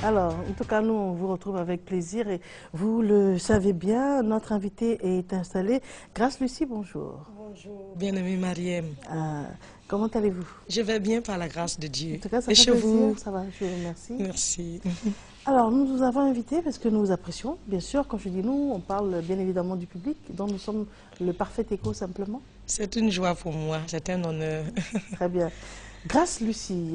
Alors, en tout cas, nous, on vous retrouve avec plaisir et vous le savez bien, notre invité est installé. Grâce Lucie, bonjour. Bonjour, bien-aimée Mariem. Comment allez-vous? Je vais bien par la grâce de Dieu. En tout cas, ça et fait chez plaisir, vous? ça va, je vous remercie. Merci. Alors, nous vous avons invité parce que nous vous apprécions. Bien sûr, quand je dis nous, on parle bien évidemment du public, dont nous sommes le parfait écho simplement. C'est une joie pour moi, c'est un honneur. Très bien. Grâce Lucie,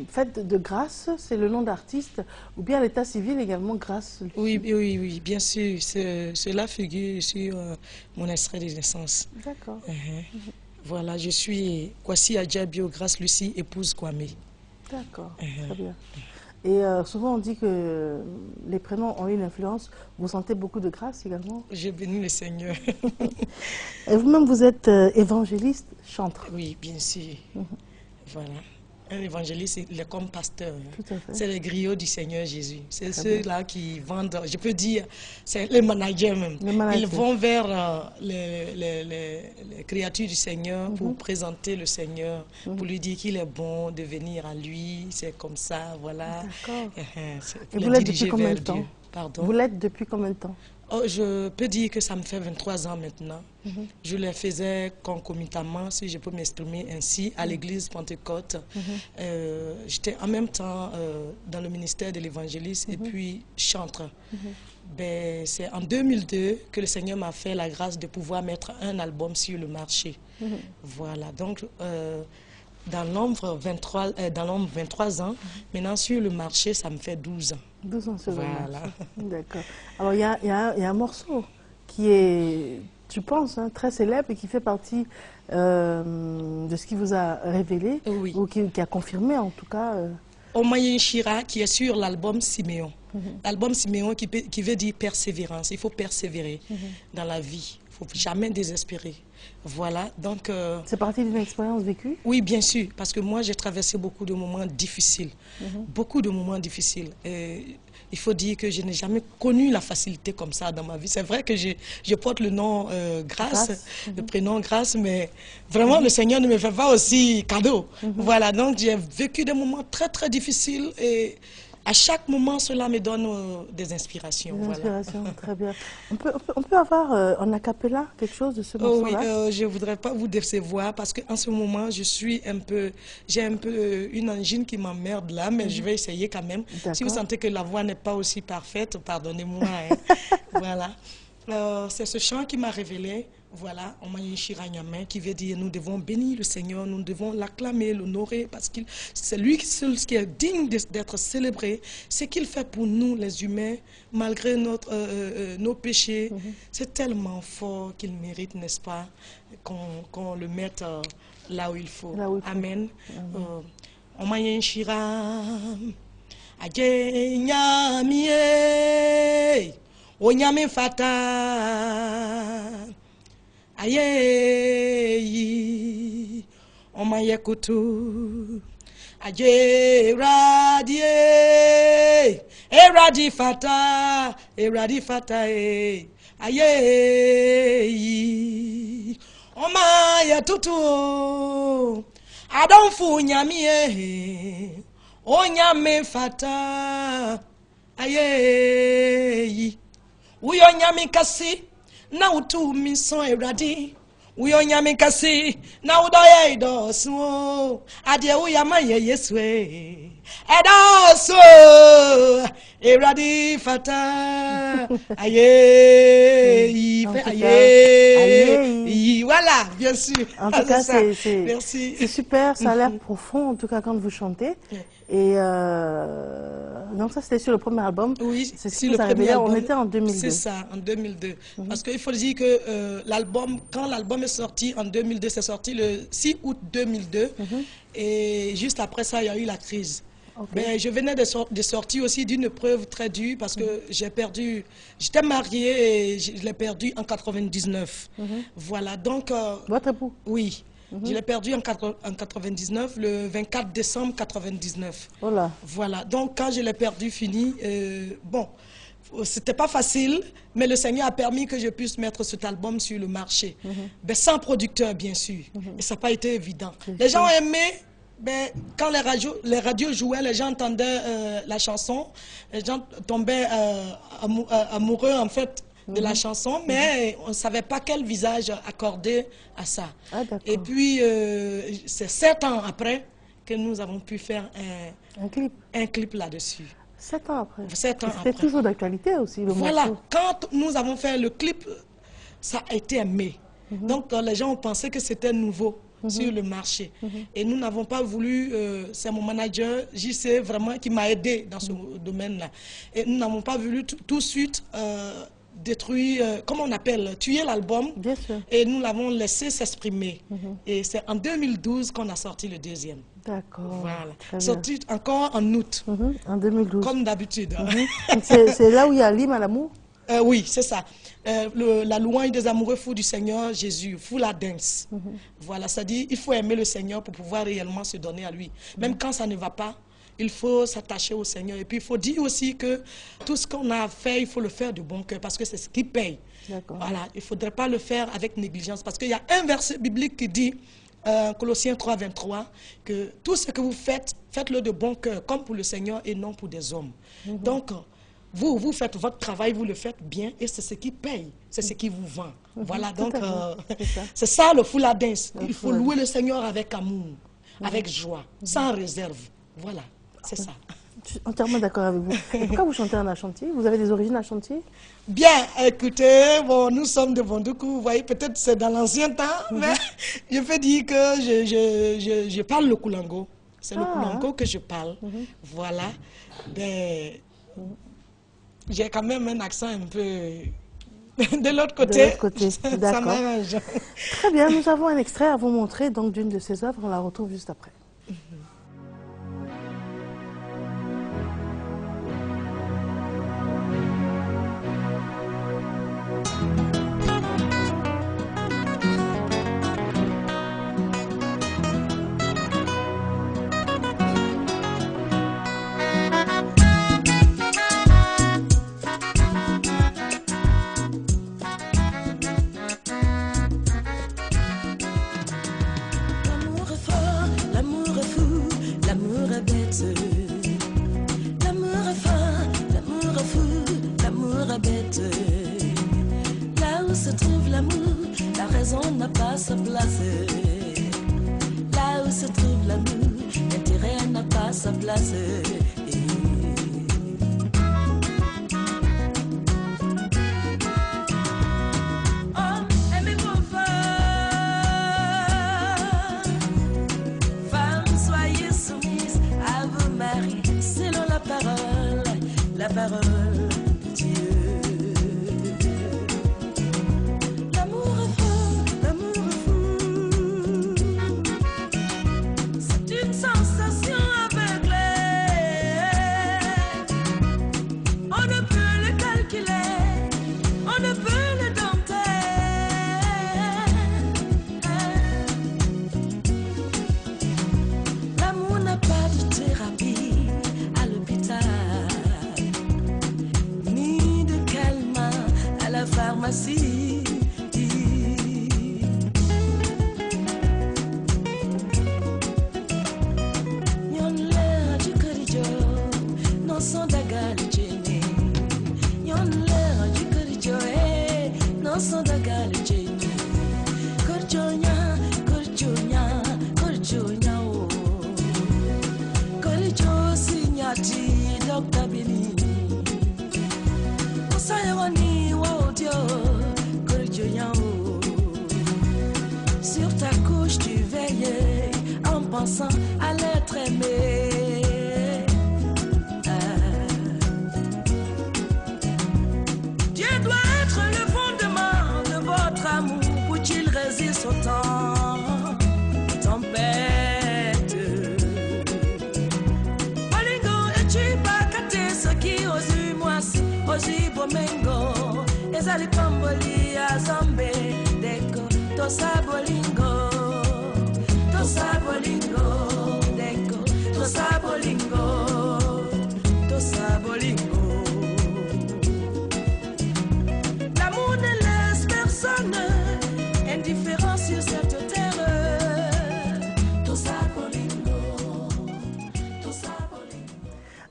fête de grâce, c'est le nom d'artiste, ou bien l'état civil également, Grâce Lucie. Oui, bien sûr. Cela figure sur mon extrait de naissance. D'accord. Voilà, je suis Kwasi Adjabio, Grâce Lucie, épouse Kwame. D'accord, très bien. Et souvent on dit que les prénoms ont une influence. Vous sentez beaucoup de grâce également? Je bénis le Seigneur. Et vous-même, vous êtes évangéliste, chanteur. Oui, bien sûr. Voilà. Un évangéliste, il est comme pasteur. Tout à fait. C'est les griots du Seigneur Jésus. C'est ceux-là qui vendent, je peux dire, c'est les managers même. Ils vont vers les créatures du Seigneur pour présenter le Seigneur, pour lui dire qu'il est bon de venir à lui. C'est comme ça, voilà. D'accord. Et vous l'êtes depuis combien de temps? Pardon? Vous l'êtes depuis combien de temps? Oh, je peux dire que ça me fait 23 ans maintenant. Je les faisais concomitamment, si je peux m'exprimer ainsi, à l'église Pentecôte. J'étais en même temps dans le ministère de l'évangéliste et puis chanteur. Ben, c'est en 2002 que le Seigneur m'a fait la grâce de pouvoir mettre un album sur le marché. Voilà, donc dans l'ombre 23 ans, maintenant sur le marché, ça me fait 12 ans. 12 ans sur le Voilà. marché. D'accord. Alors, il y a un morceau qui est, tu penses, très célèbre et qui fait partie de ce qui vous a révélé, Oui. ou qui a confirmé en tout cas. Omayen Shira, qui est sur l'album Siméon. L'album Siméon qui veut dire persévérance. Il faut persévérer dans la vie. Il ne faut jamais désespérer. Voilà, donc... C'est parti d'une expérience vécue? Oui, bien sûr, parce que moi, j'ai traversé beaucoup de moments difficiles. Beaucoup de moments difficiles. Et il faut dire que je n'ai jamais connu la facilité comme ça dans ma vie. C'est vrai que je porte le nom Grâce, le prénom Grâce, mais vraiment, le Seigneur ne me fait pas aussi cadeau. Voilà, donc j'ai vécu des moments très, très difficiles et... à chaque moment, cela me donne des inspirations. Des inspirations, très bien. On peut avoir en a cappella quelque chose de ce morceau-là? Oui, je ne voudrais pas vous décevoir parce qu'en ce moment, j'ai un peu une angine qui m'emmerde là, mais je vais essayer quand même. Si vous sentez que la voix n'est pas aussi parfaite, pardonnez-moi. Voilà. C'est ce chant qui m'a révélé. Voilà, Omayen Shira Nyame, qui veut dire nous devons bénir le Seigneur, nous devons l'acclamer, l'honorer, parce que c'est lui seul qui est digne d'être célébré. Ce qu'il fait pour nous, les humains, malgré nos péchés, c'est tellement fort qu'il mérite, n'est-ce pas, qu'on le mette là où il faut. Amen. Omayen Shira Adje Nyamie Onyame Fata Aye, on m'a écouté. Aye, eradi fata, aye, on m'a écouté. Adon fu nyami, onyame fata, aye, uyo nyami kasi. Na utu mison eradi uyo nyame kasi na udoya idoso adie uya maye yeswe edoso eradi fata aye voilà, bien sûr. En tout cas, c'est super, ça a l'air profond en tout cas quand vous chantez. Et donc ça c'était sur le premier album. Oui, c'est sur le premier album. On était en 2002. C'est ça, en 2002. Parce qu'il faut dire que quand l'album est sorti en 2002, c'est sorti le 6 août 2002. Et juste après ça, il y a eu la crise. Mais je venais de sortir aussi d'une épreuve très dure parce que j'étais mariée et je l'ai perdu en 99. Voilà, donc... Votre époux? Oui. Je l'ai perdu en 99, le 24 décembre 99. Voilà, donc quand je l'ai perdu, fini, bon, c'était pas facile, mais le Seigneur a permis que je puisse mettre cet album sur le marché. Mais sans producteur, bien sûr. Et ça n'a pas été évident. Les gens ont aimé, Ben, quand les radios jouaient, les gens entendaient la chanson, les gens tombaient amoureux en fait de la chanson, mais on ne savait pas quel visage accorder à ça. Ah, et puis, c'est 7 ans après que nous avons pu faire un clip là-dessus. 7 ans après. 7 ans après. C'était toujours d'actualité aussi, le Voilà, morceau. quand nous avons fait le clip, ça a été aimé. Donc, les gens ont pensé que c'était nouveau sur le marché. Et nous n'avons pas voulu, c'est mon manager, JC, vraiment, qui m'a aidé dans ce domaine-là. Et nous n'avons pas voulu tout de suite détruire, comment on appelle, tuer l'album. Bien sûr. Et nous l'avons laissé s'exprimer. Et c'est en 2012 qu'on a sorti le deuxième. D'accord. Voilà. Sorti encore en août. En 2012. Comme d'habitude. C'est là où il y a l'hymne à l'amour? Oui, c'est ça. La louange des amoureux fous du Seigneur Jésus, Full Dance. Voilà, ça dit, il faut aimer le Seigneur pour pouvoir réellement se donner à lui. Même quand ça ne va pas, il faut s'attacher au Seigneur. Et puis, il faut dire aussi que tout ce qu'on a à faire, il faut le faire de bon cœur parce que c'est ce qui paye. Voilà, il ne faudrait pas le faire avec négligence parce qu'il y a un verset biblique qui dit, Colossiens 3, 23, que tout ce que vous faites, faites-le de bon cœur, comme pour le Seigneur et non pour des hommes. Donc, vous faites votre travail, vous le faites bien et c'est ce qui paye, c'est ce qui vous vend. Voilà, donc c'est ça le Full Dance. Il faut louer le Seigneur avec amour, avec joie, sans réserve. Voilà, c'est ça. Je suis entièrement d'accord avec vous. Et pourquoi vous chantez en Ashanti? Vous avez des origines Ashanti? Bien, écoutez, bon, nous sommes de Bondoukou, vous voyez, peut-être c'est dans l'ancien temps, mais je peux dire que je parle le Koulango. C'est le Koulango que je parle. Voilà. J'ai quand même un accent un peu de l'autre côté. De l'autre côté, d'accord. Ça m'arrange. Très bien, nous avons un extrait à vous montrer donc d'une de ses œuvres. On la retrouve juste après. Là où se trouve l'amour, la raison n'a pas sa place. Là où se trouve l'amour, l'intérêt n'a pas sa place. Homme, aimez-vous fort. Femmes, soyez soumises à vos maris selon la parole de Dieu. Pharmacie. Nyon l'air du corijo, non son dagal jenny. Nyon l'air du corijo, non son dagal jenny. Corjonya, corjonya, corjonya oh. Corijo signati Dr. Billy. Osayawani wa Dieu, corjonya oh. Sur ta couche tu veillais en pensant à l'être aimé. Dieu doit être le fondement de votre amour pour qu'il résiste au temps de tempête. Bolingo et tu pas caté ce qui osu moi osu bomengo ezali pamboli ya zambe deko tosa bolingo deko tosa bolingo. L'amour ne laisse personne indifférent sur cette terre. Tosa bolingo.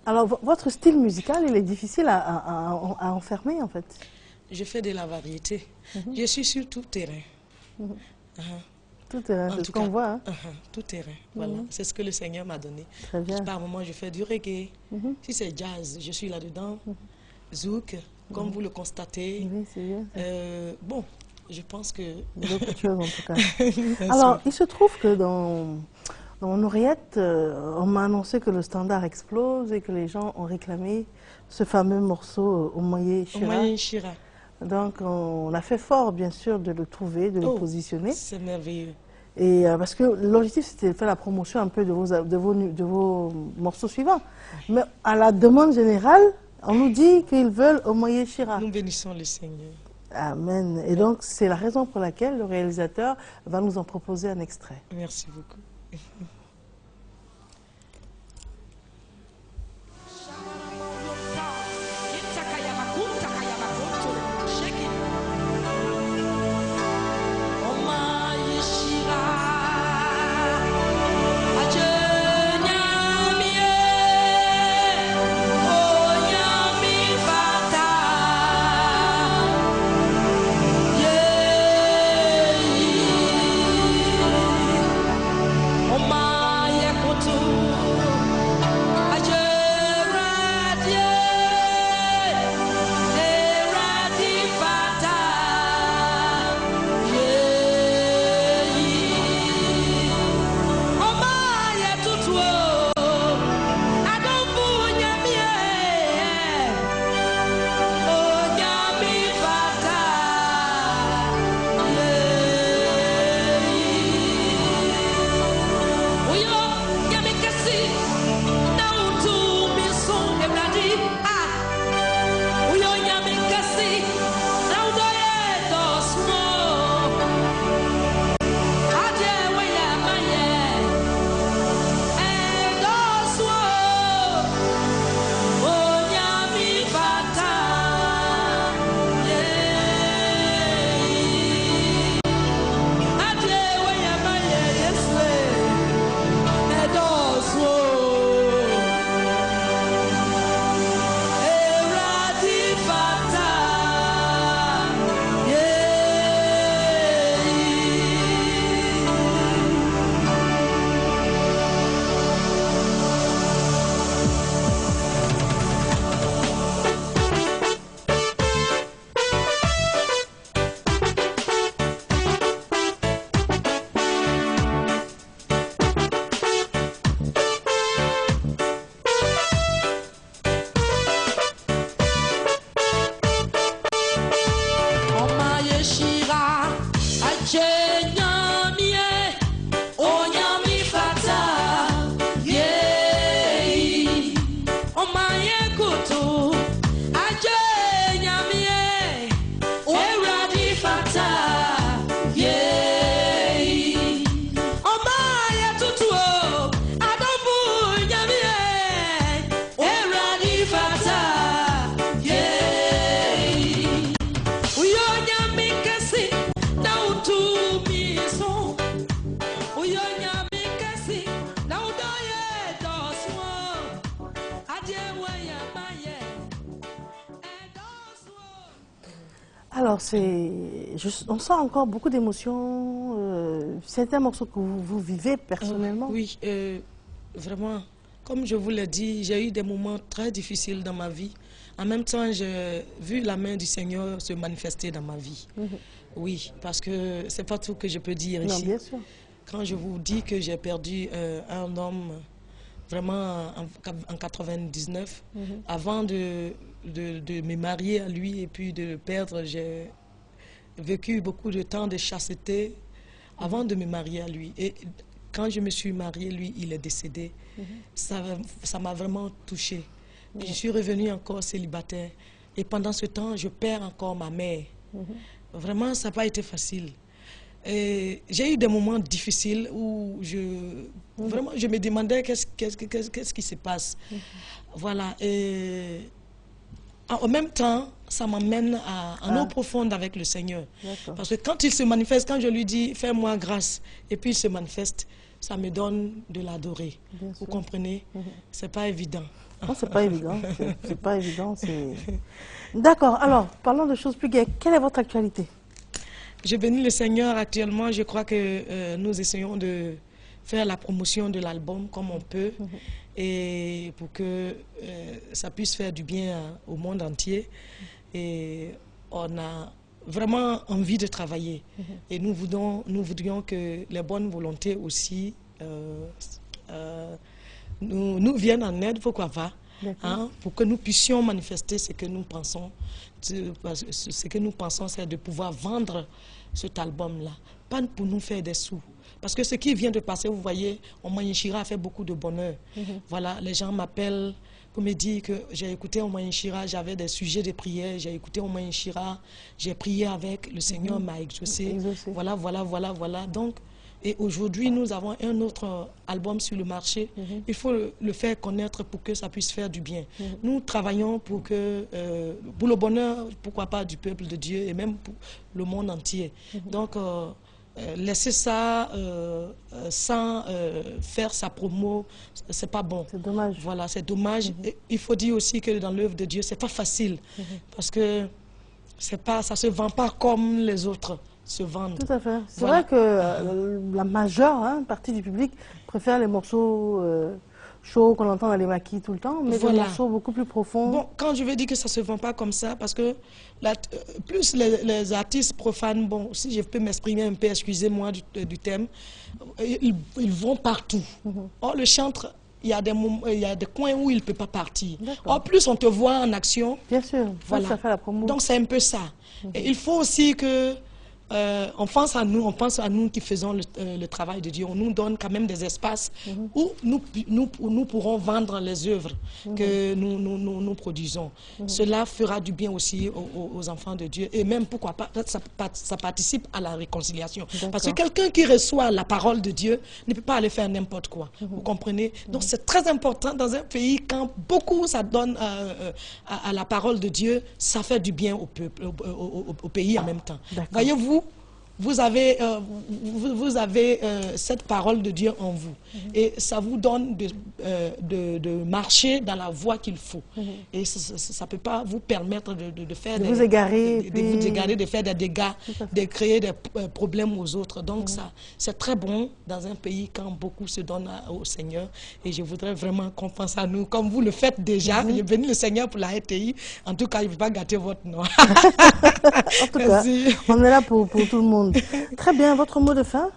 Alors, votre style musical, il est difficile à enfermer, en fait. Je fais de la variété. Je suis sur tout terrain. Tout terrain, c'est ce qu'on voit. Hein? Tout terrain, voilà. C'est ce que le Seigneur m'a donné. Très bien. Par moment, je fais du reggae. Si c'est jazz, je suis là-dedans. Zouk, comme vous le constatez. Oui, c'est bien. Bon, je pense que... Beaucoup de choses, en tout cas. Alors, il se trouve que dans mon oreillette, on m'a annoncé que le standard explose et que les gens ont réclamé ce fameux morceau Omoye Shira. Omoye Shira. Donc, on a fait fort, bien sûr, de le trouver, de le positionner. C'est merveilleux. Et parce que l'objectif, c'était de faire la promotion un peu de vos morceaux suivants. Mais à la demande générale, on nous dit qu'ils veulent Omoye Shira. Nous bénissons le Seigneur. Amen. Et donc, c'est la raison pour laquelle le réalisateur va nous en proposer un extrait. Merci beaucoup. Alors, on sent encore beaucoup d'émotions. C'est un morceau que vous vivez personnellement? Oui, vraiment. Comme je vous l'ai dit, j'ai eu des moments très difficiles dans ma vie. En même temps, j'ai vu la main du Seigneur se manifester dans ma vie. Oui, parce que c'est pas tout que je peux dire ici. Non, bien sûr. Quand je vous dis que j'ai perdu un homme vraiment en 99, avant de me marier à lui et puis de le perdre, j'ai vécu beaucoup de temps de chasteté avant de me marier à lui. Et quand je me suis mariée, lui, il est décédé. Ça m'a vraiment touchée. Je suis revenue encore célibataire. Et pendant ce temps, je perds encore ma mère. Vraiment, ça n'a pas été facile. J'ai eu des moments difficiles où vraiment, je me demandais qu'est-ce qui se passe. Voilà. Et en même temps, ça m'amène en eau profonde avec le Seigneur. Parce que quand il se manifeste, quand je lui dis « fais-moi grâce », et puis il se manifeste, ça me donne de l'adorer. Vous comprenez? C'est pas évident. Non, c'est pas évident. C'est pas évident. D'accord. Alors, parlons de choses plus gaies. Quelle est votre actualité? Je bénis le Seigneur actuellement. Je crois que nous essayons de faire la promotion de l'album comme on peut et pour que ça puisse faire du bien au monde entier. Et on a vraiment envie de travailler. Et nous voudrions que les bonnes volontés aussi nous viennent en aide, pourquoi pas, hein, pour que nous puissions manifester ce que nous pensons. Ce que nous pensons, c'est de pouvoir vendre cet album-là, pas pour nous faire des sous. Parce que ce qui vient de passer, vous voyez, Omoyen Chira a fait beaucoup de bonheur. Voilà, les gens m'appellent pour me dire que j'ai écouté Omoyen Chira, j'avais des sujets de prière, j'ai écouté Omoyen Chira, j'ai prié avec, le Seigneur m'a exaucé. Voilà, voilà, voilà, voilà. Donc, et aujourd'hui, nous avons un autre album sur le marché. Il faut le faire connaître pour que ça puisse faire du bien. Nous travaillons pour le bonheur, pourquoi pas, du peuple de Dieu et même pour le monde entier. Donc, laisser ça sans faire sa promo, c'est pas bon. C'est dommage. Voilà, c'est dommage. Et il faut dire aussi que dans l'œuvre de Dieu, c'est pas facile. Parce que ça se vend pas comme les autres se vendent. Tout à fait. C'est Voilà. vrai que la majeure partie du public préfère les morceaux chauds qu'on entend dans les maquis tout le temps, mais des morceaux beaucoup plus profonds. Bon, quand je veux dire que ça ne se vend pas comme ça, parce que plus les artistes profanes, bon, si je peux m'exprimer un peu, excusez-moi du thème, ils vont partout. Or, le chantre, il y a des coins où il ne peut pas partir. En plus, on te voit en action. Bien sûr, voilà. Ça fait la promo. Donc, c'est un peu ça. Et il faut aussi que on pense à nous qui faisons le travail de Dieu. On nous donne quand même des espaces où nous pourrons vendre les œuvres que nous produisons. Cela fera du bien aussi aux enfants de Dieu. Et même, pourquoi pas, ça participe à la réconciliation. Parce que quelqu'un qui reçoit la parole de Dieu ne peut pas aller faire n'importe quoi. Vous comprenez? Donc, c'est très important dans un pays, quand beaucoup ça donne à la parole de Dieu, ça fait du bien au peuple, au pays en même temps. Voyez-vous, vous avez cette parole de Dieu en vous. Et ça vous donne de marcher dans la voie qu'il faut. Et ça ne peut pas vous permettre de faire vous égarer, de faire des dégâts, de créer des problèmes aux autres. Donc ça, c'est très bon dans un pays quand beaucoup se donnent au Seigneur. Et je voudrais vraiment qu'on pense à nous, comme vous le faites déjà. Je bénis le Seigneur pour la RTI. En tout cas, il ne veut pas gâter votre nom. En tout cas, on est là pour tout le monde. Très bien, votre mot de fin?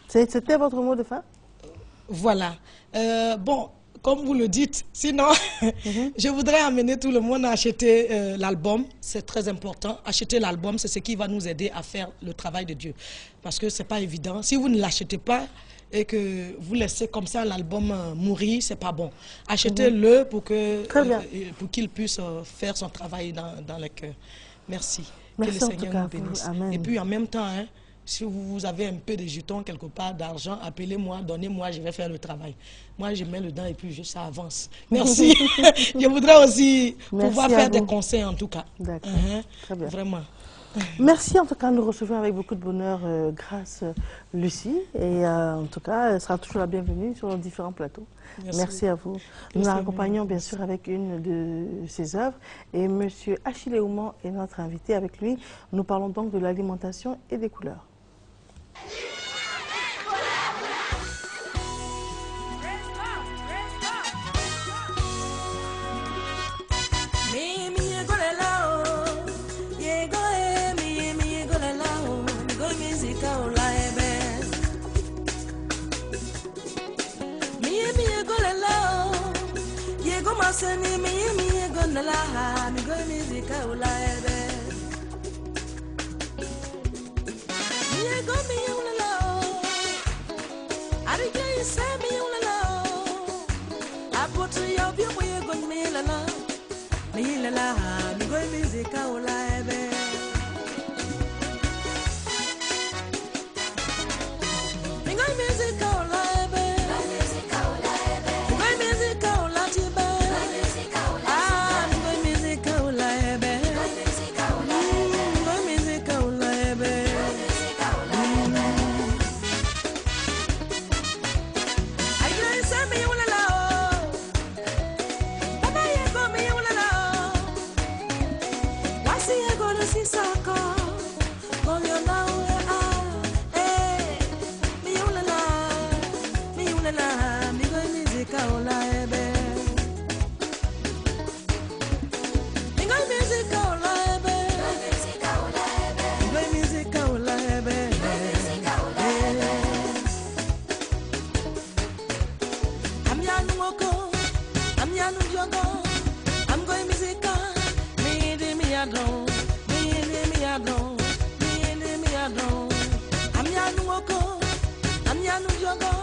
C'était votre mot de fin? Voilà. Bon, comme vous le dites, sinon, je voudrais amener tout le monde à acheter l'album. C'est très important. Acheter l'album, c'est ce qui va nous aider à faire le travail de Dieu. Parce que ce n'est pas évident. Si vous ne l'achetez pas et que vous laissez comme ça l'album mourir, ce n'est pas bon. Achetez-le pour qu'il puisse faire son travail dans le cœur. Merci. Merci, que le Seigneur nous bénisse. Amen. Et puis en même temps, si vous avez un peu de jetons quelque part d'argent, appelez-moi, donnez-moi, je vais faire le travail. Moi, je mets le dent et puis ça avance. Merci. Je voudrais aussi pouvoir faire des conseils en tout cas. D'accord. Très bien. Vraiment. Merci en tout cas, nous recevons avec beaucoup de bonheur grâce Lucie. Et en tout cas, elle sera toujours la bienvenue sur nos différents plateaux. Merci à vous. Nous la accompagnons bien sûr avec une de ses œuvres. Et M. Achille Ouman est notre invité. Avec lui, nous parlons donc de l'alimentation et des couleurs. Seni mi gonna la mi go music ula ebe mi go mi ula la ari ke se mi ula la apotu yo bi mo go mi la mi go music ula ebe mi go music ula ebe nous jogons